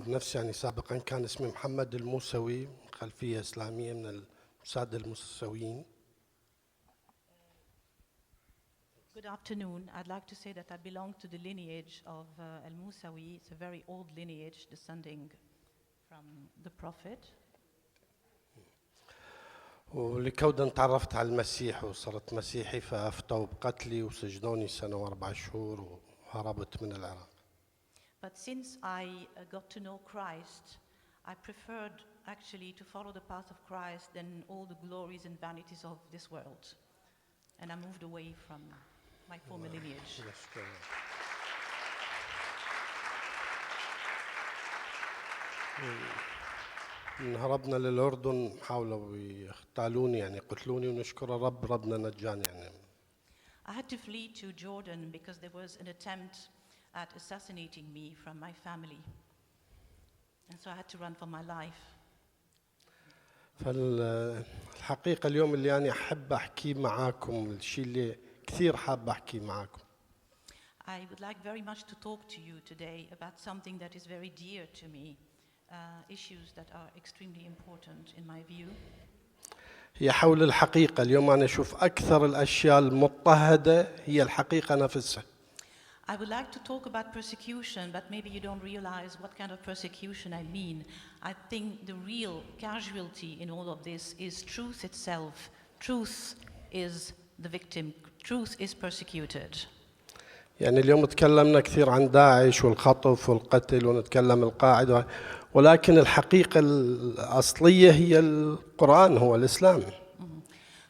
نفسي يعني سابقا كان اسمي محمد الموسوي، خلفية إسلامية من السادة الموسويين. Good afternoon. I'd like to say that I belong to the lineage of Al-Musawi. It's a very old lineage descending from the Prophet. ولكودا تعرفت على المسيح وصرت مسيحي فأفتوا بقتلي وسجنوني سنة و4 شهور وهربت من العراق. But since I got to know Christ, I preferred actually to follow the path of Christ than all the glories and vanities of this world. And I moved away from my former lineage. هربنا للأردن، حاولوا يغتالوني يعني قتلوني، ونشكر الرب ربنا نجاني يعني. I had to flee to Jordan because there was an attempt at assassinating me from my family. And so I had to run for my life. فالحقيقة اليوم اللي أنا أحب أحكي معاكم، الشيء اللي كثير حاب أحكي معاكم. I would like very much to talk to you today about something that is very dear to me, issues that are extremely important in my view. هي حول الحقيقة. اليوم أنا أشوف أكثر الأشياء المضطهدة هي الحقيقة نفسها. I would like to talk about persecution, but maybe you don't realize what kind of persecution I mean. I think the real casualty in all of this is truth itself. Truth is the victim. Truth is persecuted. يعني اليوم تكلمنا كثير عن داعش والخطف والقتل ونتكلم القاعدة، ولكن الحقيقة الأصلية هي القرآن، هو الإسلام.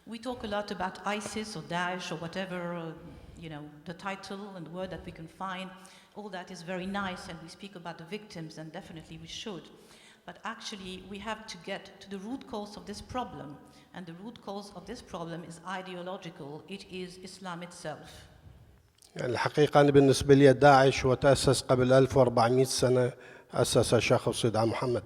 We talk a lot about ISIS or Daesh or whatever, the title and the word that we can find. All that is very nice, and we speak about the victims, and definitely we should. But actually, we have to get to the root cause of this problem, and the root cause of this problem is ideological. It is Islam itself. يعني الحقيقة أنا بالنسبة لي داعش وتأسس قبل 1400 سنة، أسس شخص صدام محمد.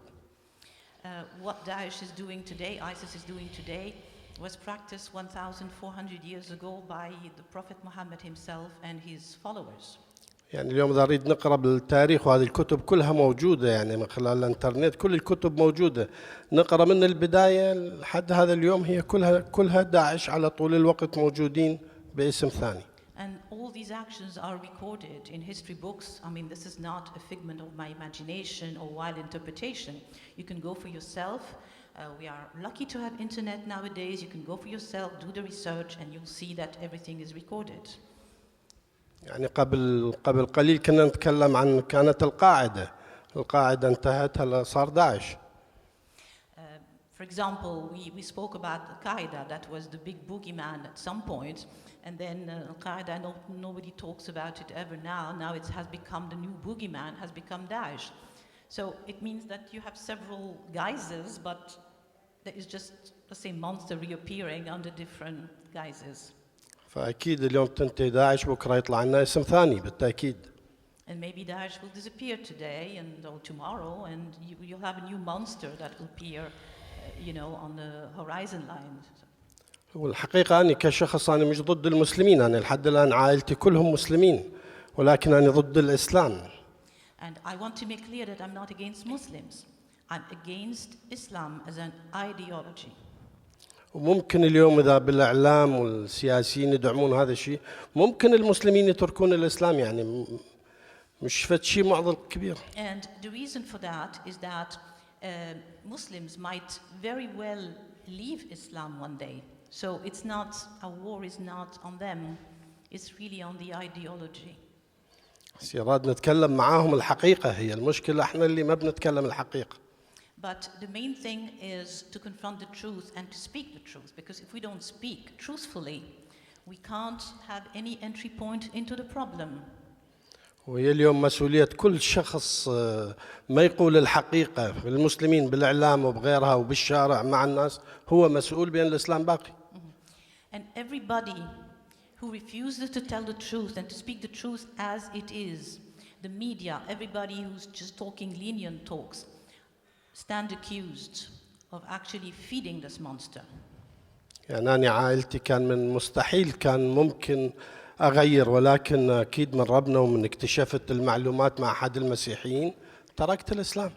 What Daesh is doing today, ISIS is doing today, was practiced 1,400 years ago by the Prophet Muhammad himself and his followers. يعني اليوم إذا نريد نقرأ بالتاريخ، وهذه الكتب كلها موجودة يعني من خلال الإنترنت، كل الكتب موجودة، نقرأ من البداية لحد هذا اليوم، هي كلها داعش على طول الوقت موجودين باسم ثاني. And all these actions are recorded in history books. I mean, this is not a figment of my imagination or wild interpretation. You can go for yourself. We are lucky to have internet nowadays. You can go for yourself, do the research, and you'll see that everything is recorded. يعني قبل قليل كنا نتكلم عن كانت القاعدة انتهت، هلا صار داعش. For example, we spoke about Al-Qaeda, that was the big boogeyman at some point, and then Al-Qaeda, nobody talks about it ever now. Now it has become the new boogeyman, has become Daesh. So it means that you have several guises, but there is just the same monster reappearing under different guises. فأكيد اليوم تنتهي داعش، بكرة يطلع لنا اسم ثاني بالتأكيد. And maybe Daesh will disappear today or tomorrow, and you'll have a new monster that will appear, on the horizon line. والحقيقة أنا كشخص أنا مش ضد المسلمين، أنا لحد الآن عائلتي كلهم مسلمين، ولكن أنا ضد الإسلام. And I want to make clear that I'm not against Muslims. I'm against Islam as an ideology. وممكن اليوم إذا بالإعلام والسياسيين يدعمون هذا الشيء، ممكن المسلمين يتركون الإسلام، يعني مش فد شيء معضل كبير. And the reason for that is that Muslims might very well leave Islam one day. So it's not, a war is not on them, it's really on the ideology. سيراد نتكلم معاهم الحقيقة، هي المشكلة احنا اللي ما بنتكلم الحقيقة. But the main thing is to confront the truth and to speak the truth, because if we don't speak truthfully, we can't have any entry point into the problem. وهي اليوم مسؤولية كل شخص ما يقول الحقيقة، المسلمين بالإعلام وبغيرها وبالشارع مع الناس، هو مسؤول بأن الإسلام باقي. And everybody who refuses to tell the truth and to speak the truth as it is, the media, everybody who's just talking lenient talks, stand accused of actually feeding this monster. يعني أنا عائلتي كان من مستحيل كان ممكن أغير، ولكن أكيد من ربنا ومن اكتشفت المعلومات مع أحد المسيحيين تركت الإسلام.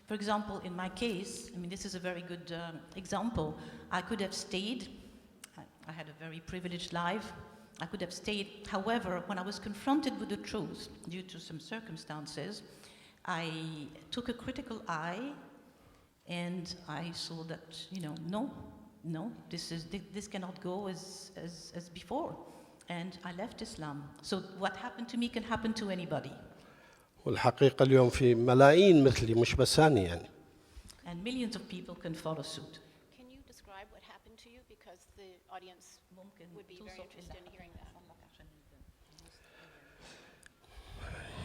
For example, in my case, I mean, this is a very good example. I could have stayed. I had a very privileged life. I could have stayed. However, when I was confronted with the truth, due to some circumstances, I took a critical eye, and I saw that, no, this cannot go as before. And I left Islam. So what happened to me can happen to anybody. والحقيقة اليوم في ملايين مثلي مش بس أنا يعني. And millions of people can follow suit. Can you describe what happened to you? Because the audience would be very interested in hearing that.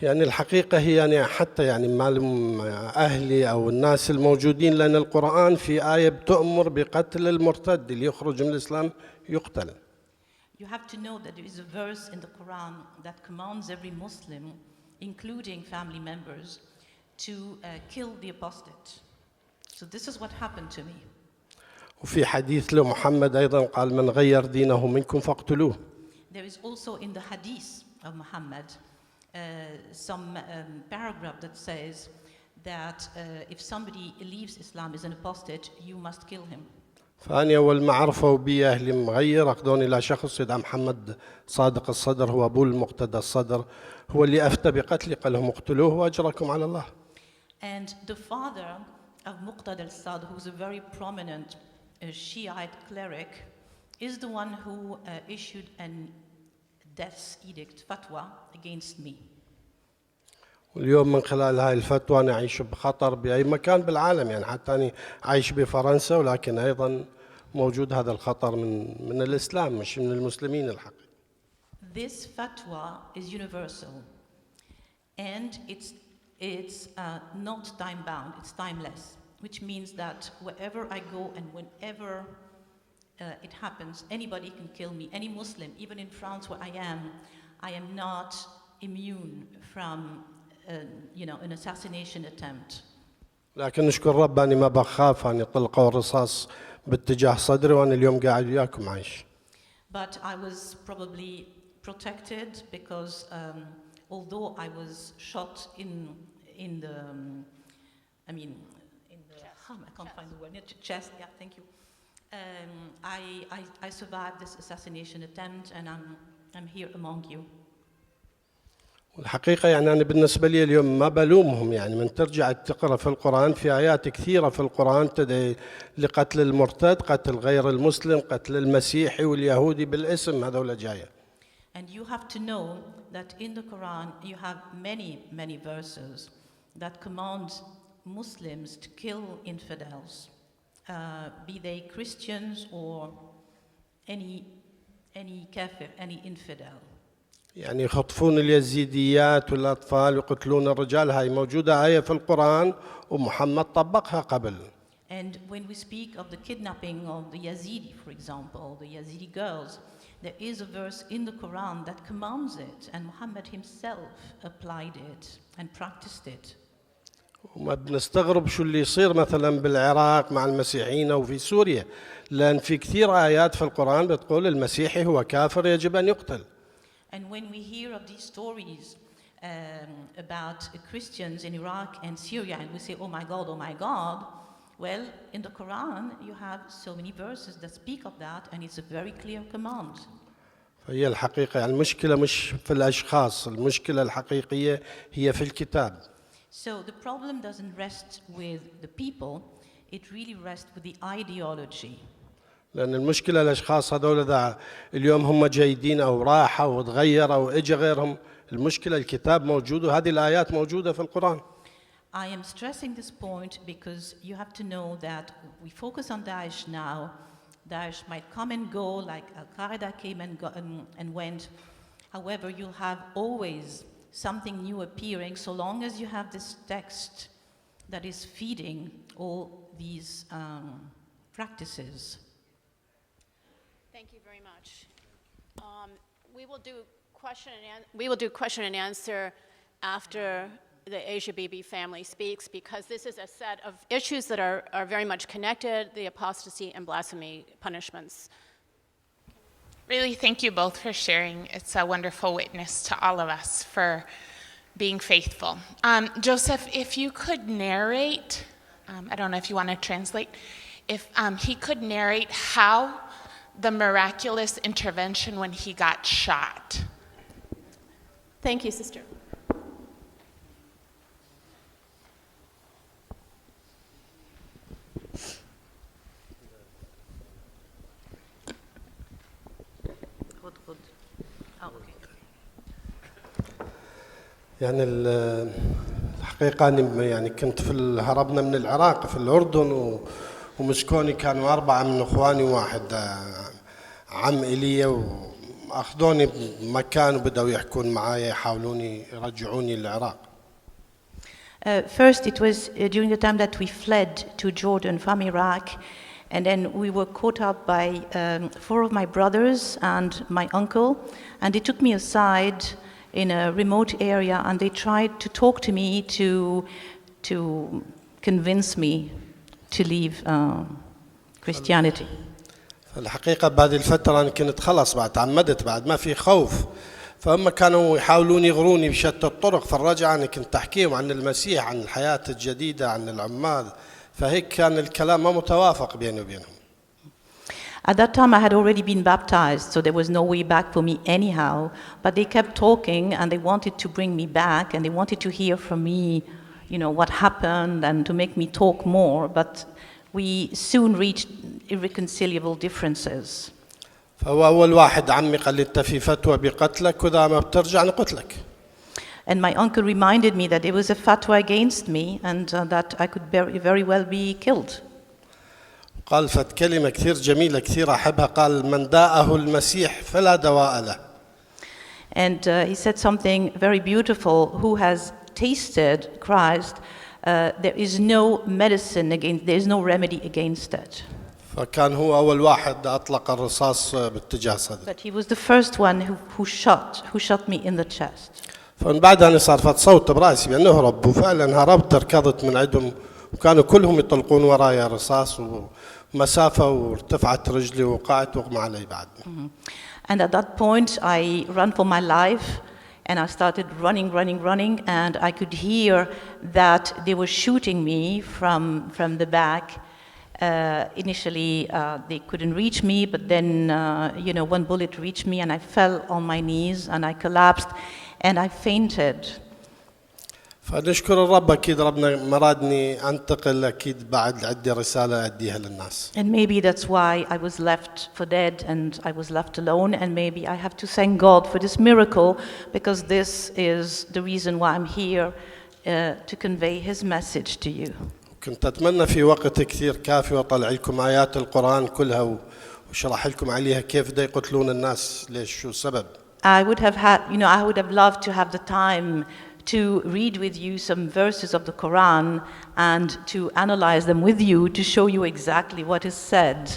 يعني الحقيقة هي يعني حتى يعني معلوم أهلي أو الناس الموجودين، لأن القرآن في آية بتأمر بقتل المرتد اللي يخرج من الإسلام يقتل. You have to know that there is a verse in the Quran that commands every Muslim, including family members, to kill the apostate. So this is what happened to me. وفي حديث لمحمد أيضا قال من غير دينه منكم فاقتلوه. There is also in the hadith of Muhammad some paragraph that says that if somebody leaves Islam as an apostate, you must kill him. فأنا أول ما عرفوا بي أهلي مغير أخذوني إلى شخص يدعى محمد صادق الصدر، هو أبو المقتدى الصدر، هو اللي أفتى بقتلي، قال لهم اقتلوه وأجركم على الله. And the father of Muqtada al-Sadr, who's a very prominent Shiite cleric, is the one who issued a death edict, fatwa, against me. واليوم من خلال هاي الفتوى أنا أعيش بخطر بأي مكان بالعالم، يعني حتى أنا عايش بفرنسا، ولكن أيضا موجود هذا الخطر من الإسلام مش من المسلمين الحقيقة. This fatwa is universal, and it's not time bound, it's timeless, which means that wherever I go and whenever it happens, anybody can kill me, any Muslim, even in France where I am not immune from an assassination attempt. لكن نشكر رب أني ما بخاف أن يطلقوا الرصاص باتجاه صدري، وأنا اليوم قاعد وياكم عايش. But I was probably protected because although I was shot in the I can't find the word, chest, yeah, thank you. I survived this assassination attempt, and I'm here among you. والحقيقة يعني أنا بالنسبة لي اليوم ما بلومهم، يعني من ترجع تقرأ في القرآن في آيات كثيرة في القرآن تدعي لقتل المرتد، قتل غير المسلم، قتل المسيحي واليهودي بالاسم، هذول جاية. And you have to know that in the Quran you have many verses that command Muslims to kill infidels, be they Christians or any kafir, any infidel. يعني يخطفون اليزيديات والأطفال ويقتلون الرجال، هاي موجودة آية في القرآن ومحمد طبقها قبل. And when we speak of the kidnapping of the Yazidi, for example, the Yazidi girls, there is a verse in the Quran that commands it, and Muhammad himself applied it and practiced it. وما بنستغرب شو اللي يصير مثلا بالعراق مع المسيحيين أو في سوريا، لأن في كثير آيات في القرآن بتقول المسيحي هو كافر يجب أن يقتل. And when we hear of these stories about Christians in Iraq and Syria, and we say, oh my God, well, in the Quran, you have so many verses that speak of that, and it's a very clear command. فهي الحقيقة يعني المشكلة مش في الأشخاص، المشكلة الحقيقية هي في الكتاب. So the problem doesn't rest with the people, it really rests with the ideology. لأن المشكلة الأشخاص هذول ذا اليوم هم جيدين أو راحوا وتغيروا أو إجا غيرهم، المشكلة الكتاب موجود وهذه الآيات موجودة في القرآن. I am stressing this point because you have to know that we focus on Daesh now. Daesh might come and go like Al-Qaeda came and went. However, you'll have always something new appearing so long as you have this text that is feeding all these practices. Thank you very much. We will do question and answer after the Asia Bibi family speaks, because this is a set of issues that are very much connected, the apostasy and blasphemy punishments. Really, thank you both for sharing. It's a wonderful witness to all of us for being faithful. Joseph, if you could narrate, I don't know if you want to translate, if he could narrate how the miraculous intervention when he got shot. Thank you, sister. يعني الحقيقة أنا يعني كنت هربنا من العراق في الأردن ومسكوني كانوا 4 من إخواني وواحد عم إلي وأخذوني بمكان وبدأوا يحكون معايا يحاولوني يرجعوني للعراق. First, it was during the time that we fled to Jordan from Iraq, and then we were caught up by 4 of my brothers and my uncle, and they took me aside in a remote area, and they tried to talk to me to convince me to leave Christianity. الحقيقة بهذه الفترة أنا كنت خلاص بعد تعمدت بعد ما في خوف فهم كانوا يحاولون يغروني بشتى الطرق في الرجعة أنا كنت أحكيهم عن المسيح عن الحياة الجديدة عن العمال فهيك كان الكلام ما متوافق بيني وبينهم. At that time I had already been baptized, so there was no way back for me anyhow, but they kept talking and they wanted to bring me back and they wanted to hear from me, you know, what happened and to make me talk more, but we soon reached irreconcilable differences. فهو أول واحد عمي قال لي أنت في فتوى بقتلك وإذا ما بترجع نقتلك. And my uncle reminded me that there was a fatwa against me and that I could very well be killed. قال فت كلمة كثير جميلة كثير أحبها قال من داءه المسيح فلا دواء له. And he said something very beautiful, who has tasted Christ, there is no medicine against, there is no remedy against it. فكان هو أول واحد أطلق الرصاص باتجاه صدري. But he was the first one who shot me in the chest. فمن بعدها أنا صار فت صوت براسي بأنه هرب وفعلا هربت ركضت من عندهم وكانوا كلهم يطلقون ورايا رصاص ومسافة وارتفعت رجلي وقعت وغمى علي بعد. And at that point I ran for my life and I started running and I could hear that they were shooting me from the back. Initially they couldn't reach me, but then one bullet reached me and I fell on my knees and I collapsed and I fainted. فنشكر الرب أكيد ربنا مرادني أنتقل أكيد بعد عندي رسالة أديها للناس. And maybe that's why I was left for dead and I was left alone, and maybe I have to thank God for this miracle because this is the reason why I'm here to convey His message to you. كنت أتمنى في وقت كثير كافي وأطلع لكم آيات القرآن كلها وشرح لكم عليها كيف دا يقتلون الناس ليش شو السبب. I would have loved to have the time to read with you some verses of the Quran and to analyze them with you to show you exactly what is said.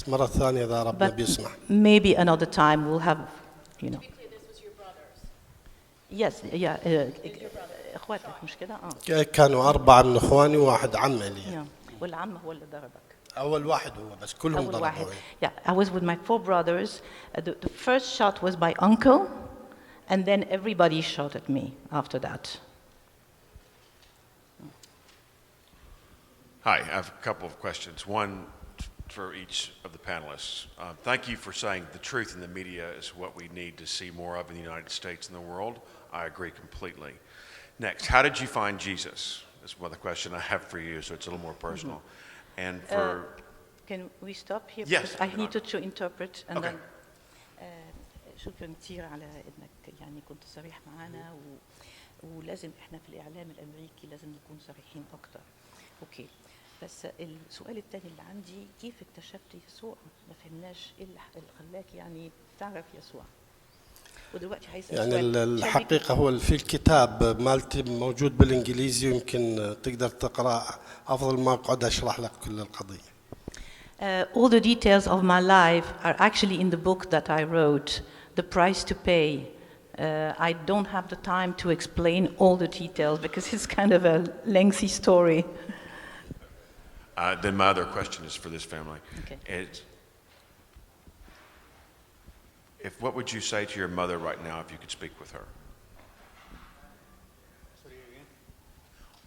مرة ثانية إذا ربنا But بيسمح. maybe another time we'll have, This was your brothers. Yes, yeah. إخواتك مش كده؟ كانوا 4 من إخواني وواحد عم لي. والعم هو اللي ضربك. أول واحد هو بس كلهم ضربوني. Yeah, I was with my 4 brothers. The first shot was my uncle, and then everybody shot at me after that. Hi, I have a couple of questions. One for each of the panelists. Thank you for saying the truth in the media is what we need to see more of in the United States and the world. I agree completely. Next, how did you find Jesus? That's one question I have for you, so it's a little more personal. And for... Can we stop here? Yes. Because I need to interpret and Okay. then... شكرا كثير على انك يعني كنت صريح معنا ولازم احنا في الاعلام الامريكي لازم نكون صريحين اكتر. اوكي. بس السؤال الثاني اللي عندي كيف اكتشفت يسوع؟ ما فهمناش ايه اللي خلاك يعني تعرف يسوع؟ ودلوقتي هيسأل يعني سؤال. الحقيقة هو في الكتاب مالتي موجود بالإنجليزي ويمكن تقدر تقرأ أفضل ما أقعد أشرح لك كل القضية. All the details of my life are actually in the book that I wrote, The Price to Pay. I don't have the time to explain all the details because it's kind of a lengthy story. Then my other question is for this family. Okay. What would you say to your mother right now if you could speak with her?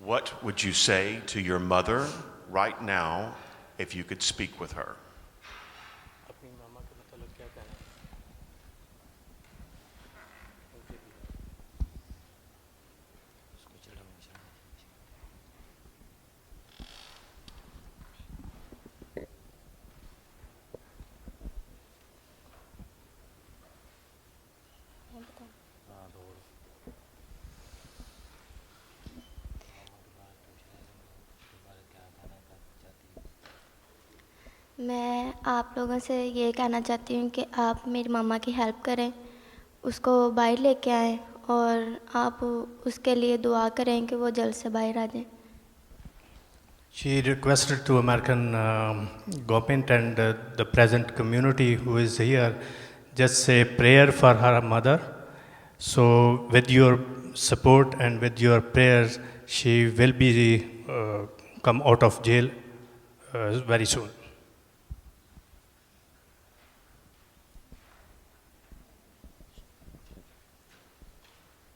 What would you say to your mother right now if you could speak with her? मैं आप लोगों से ये कहना चाहती हूँ कि आप मेरी मम्मा की हेल्प करें, उसको बाहर लेके आएँ और आप उसके लिए दुआ करें कि वो जल्द से बाहर आ जाए. She requested to American government and the present community who is here, just say prayer for her mother. So with your support and with your prayers, she will be come out of jail very soon.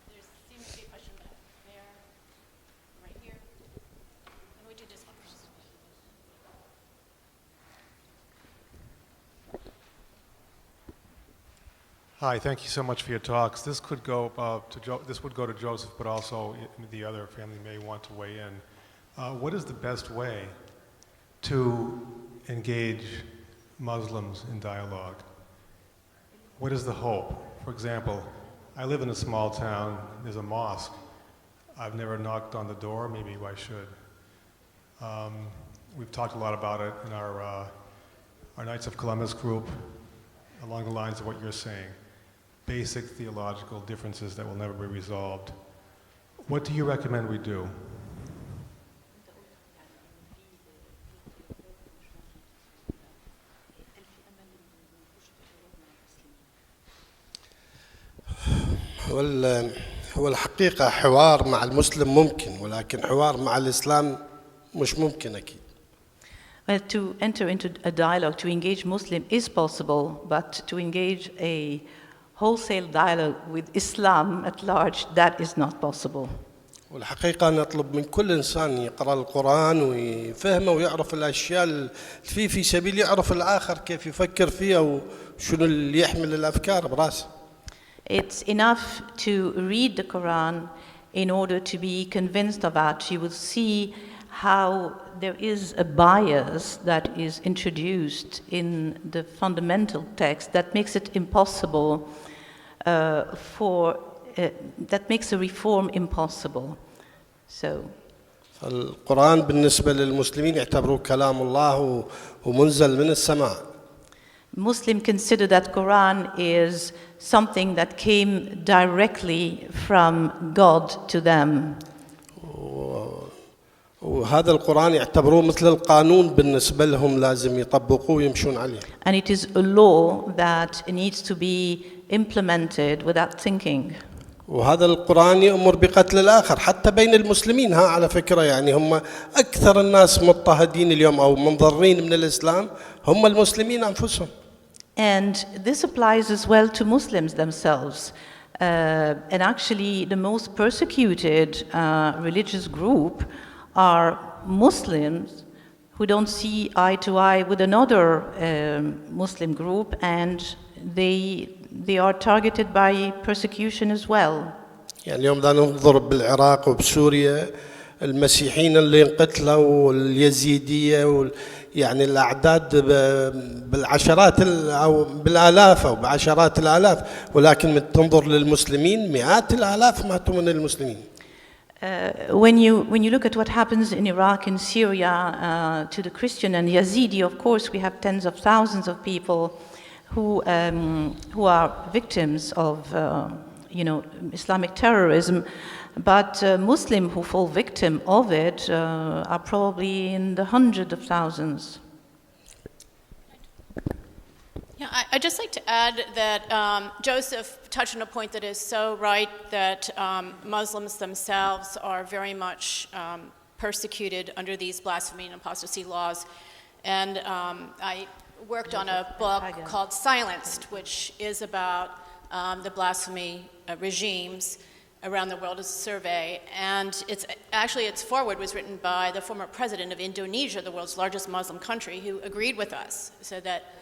There seems to be a question back there, right here. And we do this one first. Hi, thank you so much for your talks. This could go this would go to Joseph, but also the other family may want to weigh in. What is the best way to engage Muslims in dialogue? What is the hope? For example, I live in a small town. There's a mosque. I've never knocked on the door. Maybe I should. We've talked a lot about it in our Knights of Columbus group, along the lines of what you're saying. Basic theological differences that will never be resolved. What do you recommend we do? هو الحقيقة حوار مع المسلم ممكن، ولكن حوار مع الإسلام مش ممكن أكيد. Well, to enter into a dialogue, to engage Muslim is possible, but to engage a wholesale dialogue with Islam at large, that is not possible. والحقيقة نطلب من كل إنسان يقرأ القرآن ويفهمه ويعرف الأشياء اللي فيه في سبيل يعرف الآخر كيف يفكر فيها وشنو اللي يحمل الأفكار براسه. It's enough to read the Quran in order to be convinced of that. You will see how there is a bias that is introduced in the fundamental text that makes it impossible that makes a reform impossible. So. القرآن بالنسبة للمسلمين يعتبروه كلام الله ومنزل من السماء. Muslims consider that Quran is something that came directly from God to them. وهذا القرآن يعتبروه مثل القانون بالنسبة لهم لازم يطبقوه ويمشون عليه. And it is a law that needs to be implemented without thinking. وهذا القرآن يأمر بقتل الآخر حتى بين المسلمين. ها على فكرة يعني هم أكثر الناس مضطهدين اليوم أو منضرين من الإسلام هم المسلمين أنفسهم. And this applies as well to Muslims themselves. And actually the most persecuted religious group are Muslims who don't see eye to eye with another Muslim group, and they are targeted by persecution as well. يعني اليوم بدنا ننظر بالعراق وبسوريا المسيحيين اللي انقتلوا واليزيدية يعني الأعداد بالعشرات أو بالآلاف أو بعشرات الآلاف، ولكن من تنظر للمسلمين مئات الآلاف ماتوا من المسلمين. When you look at what happens in Iraq and Syria to the Christian and Yazidi, of course we have tens of thousands of people who are victims of Islamic terrorism, but Muslims who fall victim of it are probably in the hundreds of thousands. Yeah, I'd just like to add that Joseph touched on a point that is so right, that Muslims themselves are very much persecuted under these blasphemy and apostasy laws. And I worked on a book called Silenced, which is about the blasphemy regimes. around the world as a survey, and its foreword was written by the former president of Indonesia, the world's largest Muslim country, who agreed with us, so that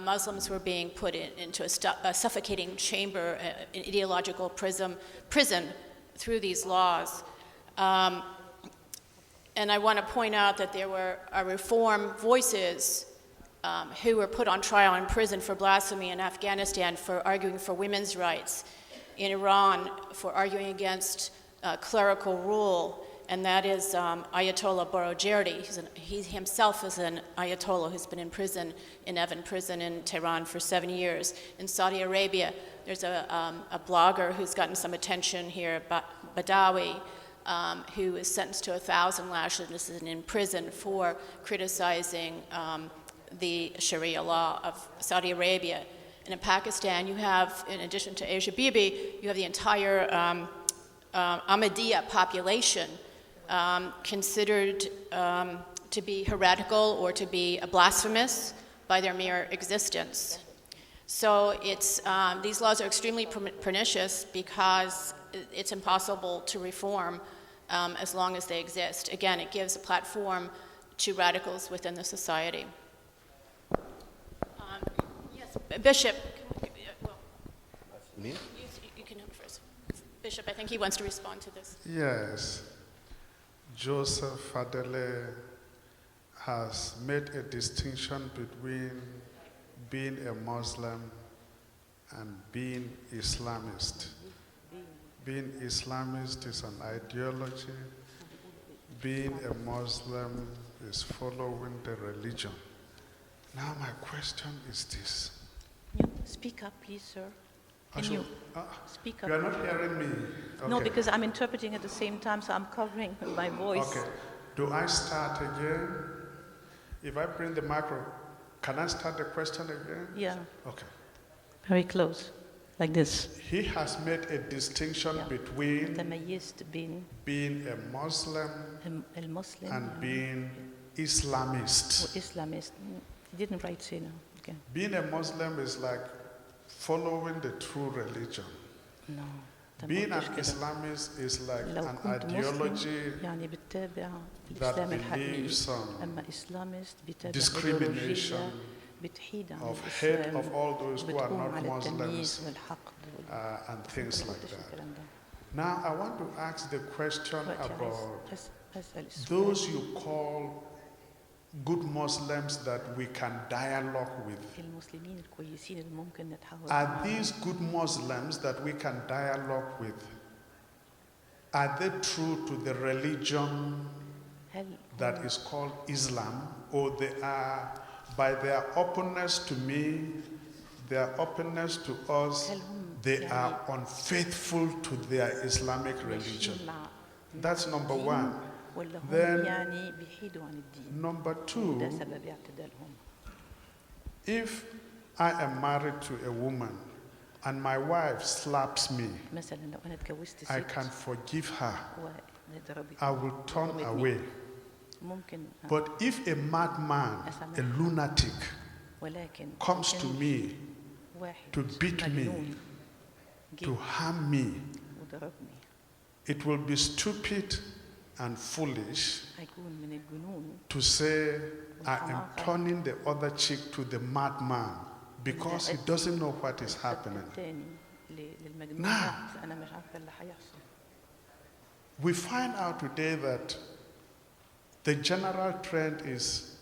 Muslims were being put into a suffocating chamber, an ideological prison through these laws. And I want to point out that there were reform voices who were put on trial in prison for blasphemy, in Afghanistan for arguing for women's rights, in Iran for arguing against clerical rule, and that is Ayatollah Borojerdi. He himself is an Ayatollah who's been in prison, in Evin prison in Tehran for 7 years. In Saudi Arabia, there's a blogger who's gotten some attention here, Badawi, who is sentenced to 1,000 lashes and in prison for criticizing the Sharia law of Saudi Arabia. And in Pakistan, you have, in addition to Asia Bibi, you have the entire Ahmadiyya population considered to be heretical or to be blasphemous by their mere existence. So these laws are extremely pernicious because it's impossible to reform as long as they exist. Again, it gives a platform to radicals within the society. Yes, Bishop. Me? You can go first. Bishop, I think he wants to respond to this. Yes. Joseph Fadelle has made a distinction between being a Muslim and being Islamist. Being Islamist is an ideology. Being a Muslim is following the religion. Now my question is this. Speak up, please, sir. Can you speak up? You are not hearing me? Okay. No, because I'm interpreting at the same time, so I'm covering my voice. Okay. Do I start again? If I bring the micro, can I start the question again? Yeah. Okay. Very close, like this. He has made a distinction between being a Muslim and being Islamist. Islamist. He didn't write say no. Okay. Being a Muslim is like following the true religion. No. Being an Islamist is like an ideology that believes on discrimination, of hate of all those who are not Muslims, and things like that. Now, I want to ask the question about those you call good Muslims that we can dialogue with. Are these good Muslims that we can dialogue with, are they true to the religion that is called Islam, or they are, by their openness to me, their openness to us, they are unfaithful to their Islamic religion? That's number one. Then, number two, if I am married to a woman and my wife slaps me, I can forgive her. I will turn away. But if a madman, a lunatic, comes to me to beat me, to harm me, it will be stupid and foolish to say I am turning the other cheek to the madman because he doesn't know what is happening. Now, we find out today that the general trend is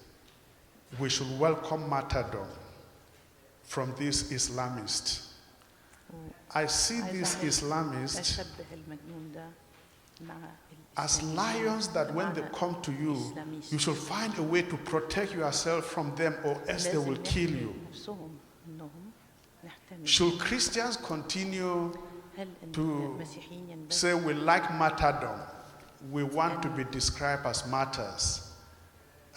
we should welcome martyrdom from these Islamists. I see these Islamists as lions that when they come to you, you should find a way to protect yourself from them or else they will kill you. Should Christians continue to say we like martyrdom, we want to be described as martyrs,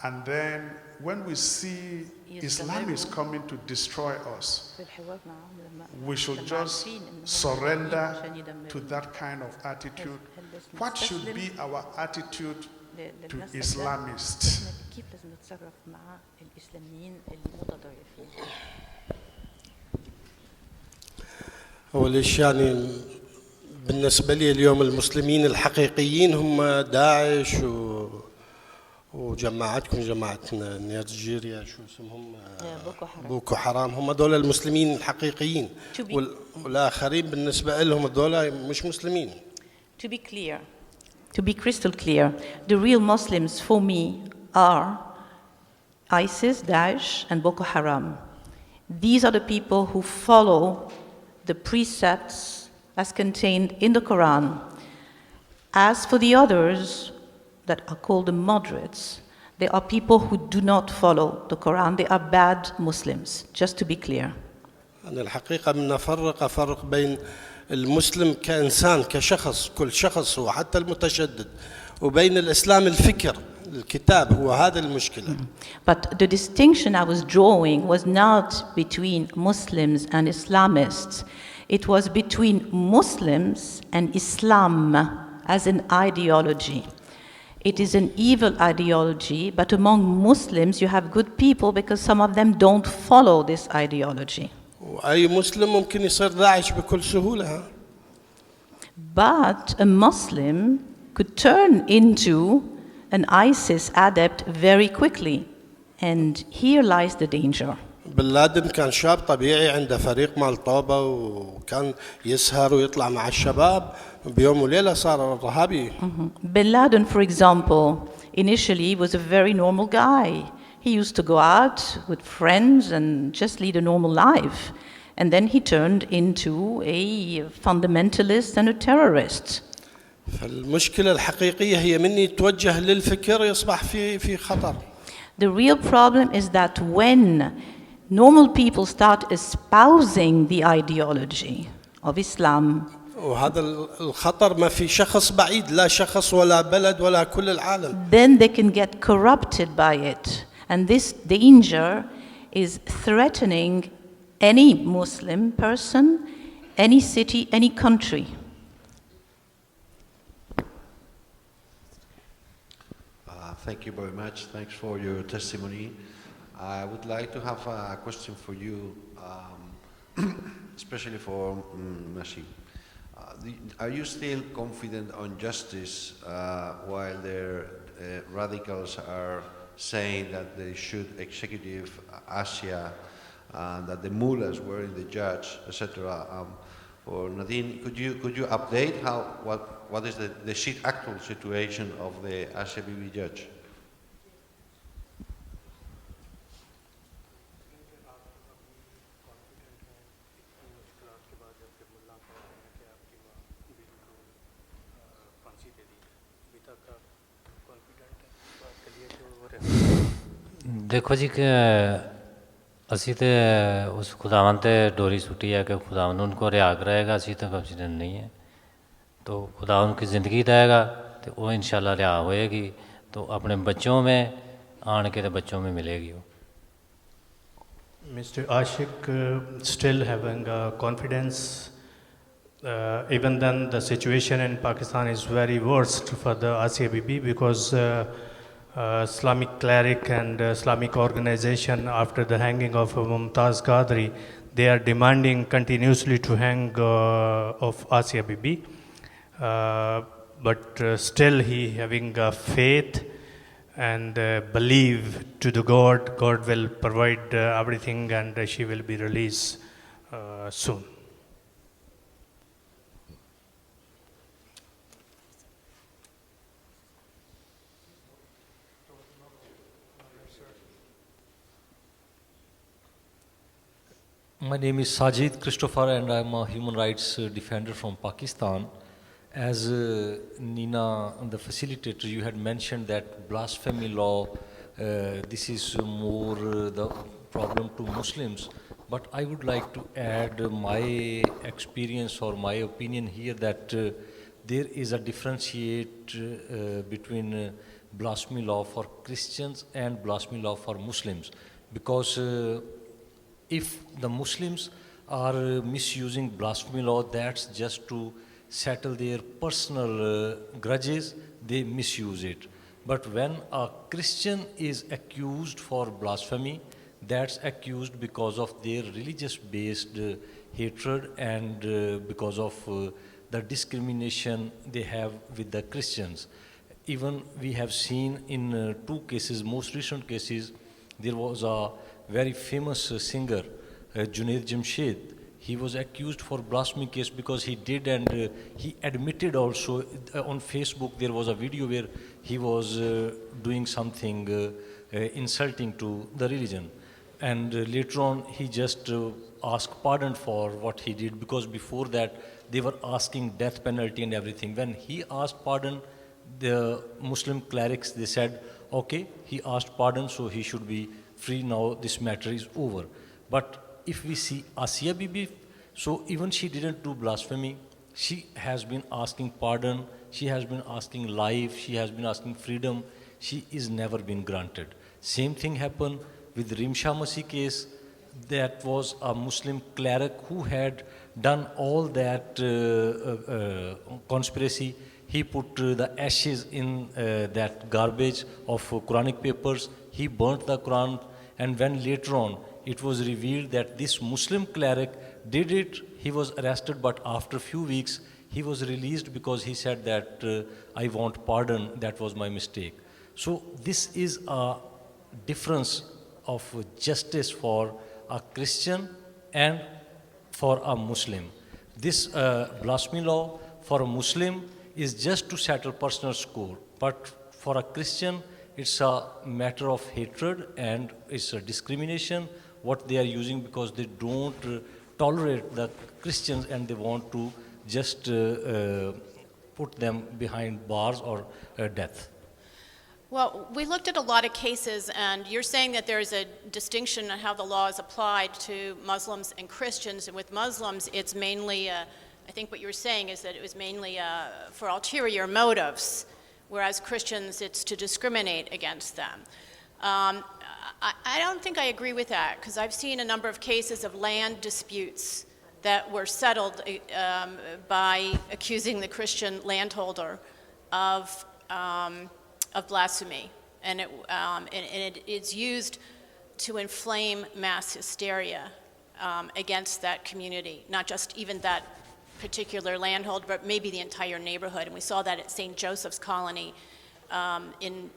and then when we see Islamists coming to destroy us, we should just surrender to that kind of attitude? What should be our attitude to Islamists? أول شيء يعني بالنسبة لي اليوم المسلمين الحقيقيين هم داعش وجماعتكم جماعة نيجيريا شو اسمهم بوكو حرام هم دول المسلمين الحقيقيين والآخرين بالنسبة لهم دول مش مسلمين. To be clear, to be crystal clear, the real Muslims for me are ISIS, Daesh, and Boko Haram. These are the people who follow the precepts as contained in the Quran. As for the others that are called the moderates, they are people who do not follow the Quran. They are bad Muslims, just to be clear. أنا الحقيقة من أفرق بين المسلم كإنسان كشخص كل شخص وحتى المتشدد وبين الإسلام الفكر الكتاب هو هذا المشكلة. But the distinction I was drawing was not between Muslims and Islamists. It was between Muslims and Islam as an ideology. It is an evil ideology, but among Muslims you have good people because some of them don't follow this ideology. وأي مسلم ممكن يصير داعش بكل سهولة. But a Muslim could turn into an ISIS adept very quickly, and here lies the danger. بن لادن كان شاب طبيعي عنده فريق مال طوبة وكان يسهر ويطلع مع الشباب بيوم وليلة صار إرهابي. Bin Laden, for example, initially was a very normal guy. He used to go out with friends and just lead a normal life. And then he turned into a fundamentalist and a terrorist. فالمشكلة الحقيقية هي من يتوجه للفكر يصبح في خطر. The real problem is that when normal people start espousing the ideology of Islam, وهذا الخطر ما في شخص بعيد لا شخص ولا بلد ولا كل العالم. then they can get corrupted by it. And this danger is threatening any Muslim person, any city, any country. Thank you very much. Thanks for your testimony. I would like to have a question for you, especially for Nashi. Are you still confident on justice while the radicals are saying that they should executive Asia, that the mullahs were in the judge, etc.? For Nadine, could you update what is the actual situation of the Asia Bibi judge? देखो जी कि असी तो उस खुदावन ते डोरी सुटी है कि खुदावन उनको रिहा कराएगा असी तो कॉन्फिडेंट नहीं है तो खुदा उनकी ज़िंदगी देगा तो वो इंशाल्लाह रिहा होएगी तो अपने बच्चों में आन के तो बच्चों में मिलेगी वो Mr. Ashik still having confidence even then the situation in Pakistan is very worst for the Asia Bibi because Islamic cleric and Islamic organization after the hanging of Mumtaz Qadri, they are demanding continuously to hang of Asia Bibi. But still he having faith and believe to the God. God will provide everything and she will be released soon. My name is Sajid Christopher and I am a human rights defender from Pakistan. As Nina, the facilitator, you had mentioned that blasphemy law, this is more the problem to Muslims. But I would like to add my experience or my opinion here that there is a differentiate between blasphemy law for Christians and blasphemy law for Muslims. Because if the Muslims are misusing blasphemy law, that's just to settle their personal grudges, they misuse it. But when a Christian is accused for blasphemy, that's accused because of their religious based hatred and because of the discrimination they have with the Christians. Even we have seen in two cases, most recent cases, there was a very famous singer, Junaid Jamshed. He was accused for blasphemy case because he did, and he admitted also on Facebook there was a video where he was doing something insulting to the religion. And later on he just asked pardon for what he did, because before that they were asking death penalty and everything. When he asked pardon, the Muslim clerics, they said, okay, he asked pardon, so he should be free now, this matter is over. But if we see Asiya Bibi, so even she didn't do blasphemy. She has been asking pardon, she has been asking life, she has been asking freedom. She is never been granted. Same thing happened with Rimsha Masih case. That was a Muslim cleric who had done all that conspiracy. He put the ashes in that garbage of Quranic papers. He burnt the Quran, and when later on it was revealed that this Muslim cleric did it, he was arrested, but after a few weeks he was released because he said that I want pardon, that was my mistake. So this is a difference of justice for a Christian and for a Muslim. This blasphemy law for a Muslim is just to settle personal score, but for a Christian it's a matter of hatred and it's a discrimination what they are using, because they don't tolerate the Christians and they want to just put them behind bars or death. Well, we looked at a lot of cases, and you're saying that there's a distinction on how the law is applied to Muslims and Christians. And with Muslims, it's mainly, I think what you were saying is that it was mainly for ulterior motives, whereas Christians, it's to discriminate against them. I don't think I agree with that, because I've seen a number of cases of land disputes that were settled by accusing the Christian landholder of blasphemy, and it's used to inflame mass hysteria against that community, not just even that particular landholder, but maybe the entire neighborhood. And we saw that at St. Joseph's Colony in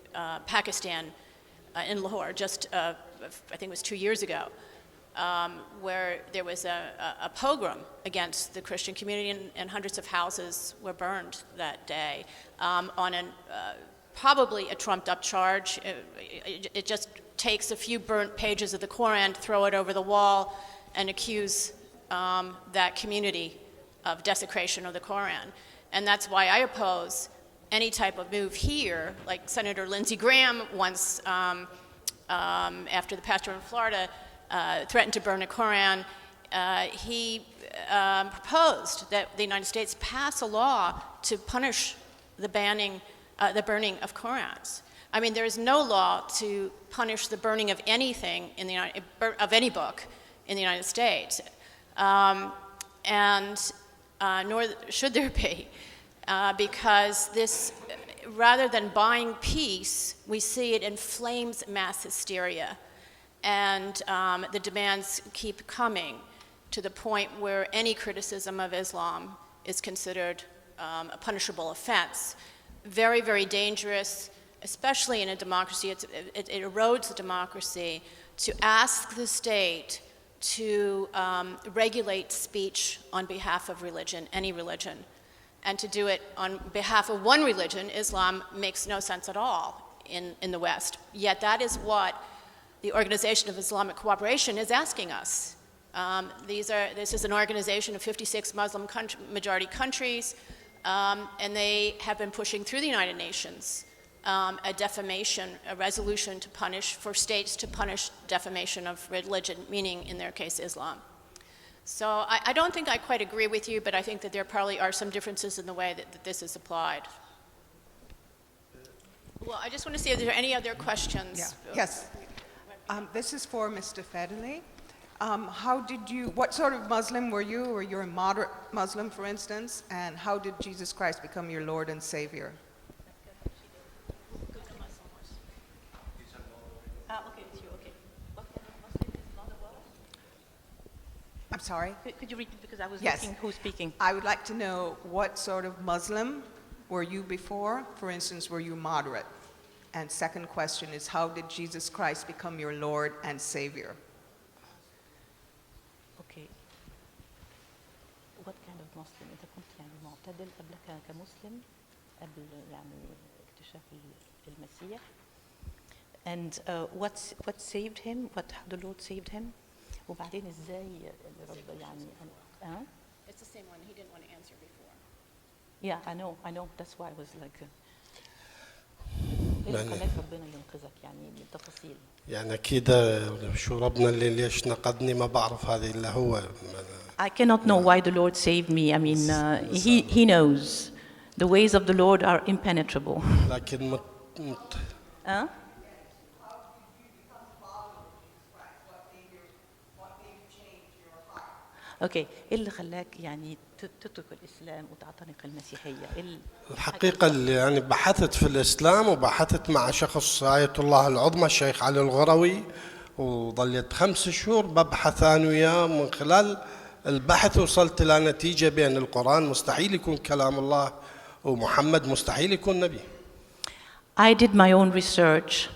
Pakistan, in Lahore, just I think it was 2 years ago, where there was a pogrom against the Christian community, and hundreds of houses were burned that day on probably a trumped-up charge. It just takes a few burnt pages of the Quran, throw it over the wall, and accuse that community of desecration of the Quran. And that's why I oppose any type of move here, like Senator Lindsey Graham once, after the pastor in Florida threatened to burn a Quran, he proposed that the United States pass a law to punish the burning of Qurans. I mean, there is no law to punish the burning of anything of any book in the United States, and nor should there be, because this, rather than buying peace, we see it inflames mass hysteria, and the demands keep coming to the point where any criticism of Islam is considered a punishable offense. Very, very dangerous, especially in a democracy. It erodes the democracy to ask the state to regulate speech on behalf of religion, any religion. And to do it on behalf of one religion, Islam, makes no sense at all in the West. Yet that is what the Organization of Islamic Cooperation is asking us. This is an organization of 56 Muslim majority countries, and they have been pushing through the United Nations a resolution to punish, for states to punish defamation of religion, meaning in their case Islam. So I don't think I quite agree with you, but I think that there probably are some differences in the way that this is applied. Well, I just want to see if there are any other questions. Yeah. Yes. This is for Mr. Fadelle. What sort of Muslim were you? Were you a moderate Muslim, for instance? And how did Jesus Christ become your Lord and Savior? sorry? Could you repeat, because I was Yes. looking who's speaking. I would like to know what sort of Muslim were you before? For instance, were you moderate? And second question is, how did Jesus Christ become your Lord and Savior? Okay. What kind of Muslim? أنت كنت يعني معتدل قبل كمسلم قبل يعني اكتشاف المسيح. And what saved him? What the Lord saved him? وبعدين ازاي الرب يعني It's the same one. He didn't want to answer before. Yeah, I know. That's why I was like. إيه اللي خلاك ربنا ينقذك يعني بالتفاصيل؟ يعني أكيد شو ربنا اللي ليش نقذني ما بعرف هذه إلا هو. I cannot know why the Lord saved me. I mean, he knows. The ways of the Lord are impenetrable. لكن اوكي، ايه اللي خلاك يعني تترك الاسلام وتعتنق المسيحيه؟ الحقيقة اللي يعني بحثت في الإسلام وبحثت مع شخص آية الله العظمى الشيخ علي الغروي، وظليت 5 شهور ببحث أنا وياه. من خلال البحث وصلت إلى نتيجة بأن القرآن مستحيل يكون كلام الله ومحمد مستحيل يكون نبي. I did my own research.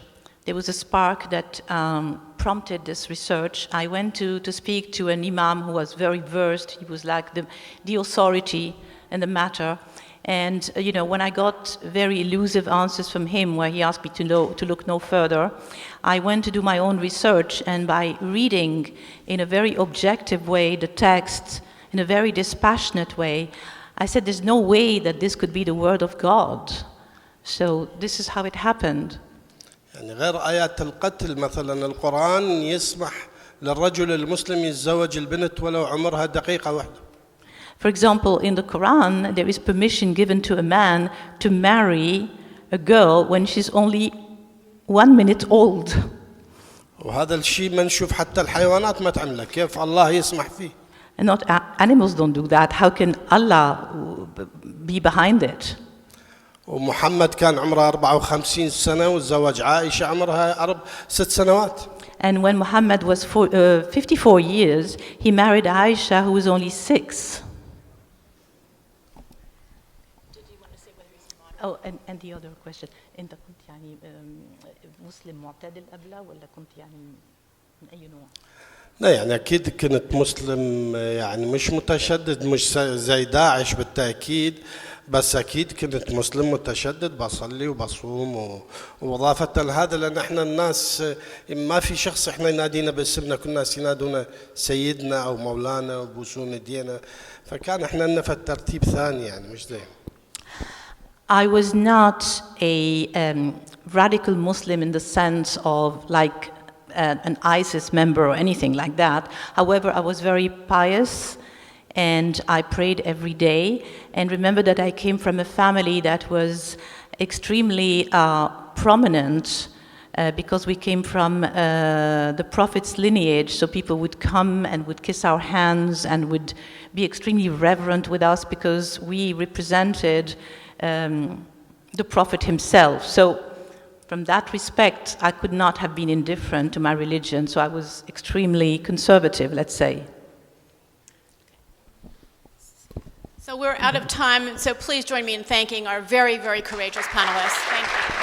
There was a spark that prompted this research. I went to speak to an imam who was very versed. He was like the authority in the matter. And when I got very elusive answers from him, where he asked me to look no further, I went to do my own research. And by reading in a very objective way the text, in a very dispassionate way, I said, there's no way that this could be the word of God. So this is how it happened. يعني غير آيات القتل مثلا القرآن يسمح للرجل المسلم يتزوج البنت ولو عمرها دقيقة واحدة. For example, in the Quran, there is permission given to a man to marry a girl when she's only 1 minute old. وهذا الشيء ما نشوف حتى الحيوانات ما تعمله، كيف الله يسمح فيه؟ And not animals don't do that. How can Allah be behind it? ومحمد كان عمره 54 سنة وتزوج عائشة عمرها 6 سنوات. And when Muhammad was 54 years, he married Aisha, who was only 6. Did you want to say whether he's moderate? Oh, and the other question. أنت كنت يعني مسلم معتدل قبله ولا كنت يعني من أي نوع؟ لا يعني أكيد كنت مسلم، يعني مش متشدد، مش زي داعش بالتأكيد، بس أكيد كنت مسلم متشدد، بصلي وبصوم. وإضافة لهذا لأن إحنا الناس ما في شخص إحنا ينادينا باسمنا، كل الناس ينادونا سيدنا أو مولانا وبوسون يدينا، فكان إحنا لنا في الترتيب ثاني يعني مش زي. I was not a radical Muslim in the sense of like an ISIS member or anything like that. However, I was very pious and I prayed every day. And remember that I came from a family that was extremely prominent because we came from the Prophet's lineage. So people would come and would kiss our hands and would be extremely reverent with us because we represented the Prophet himself. So from that respect, I could not have been indifferent to my religion. So I was extremely conservative, let's say. So we're out of time, so please join me in thanking our very, very courageous panelists. Thank you.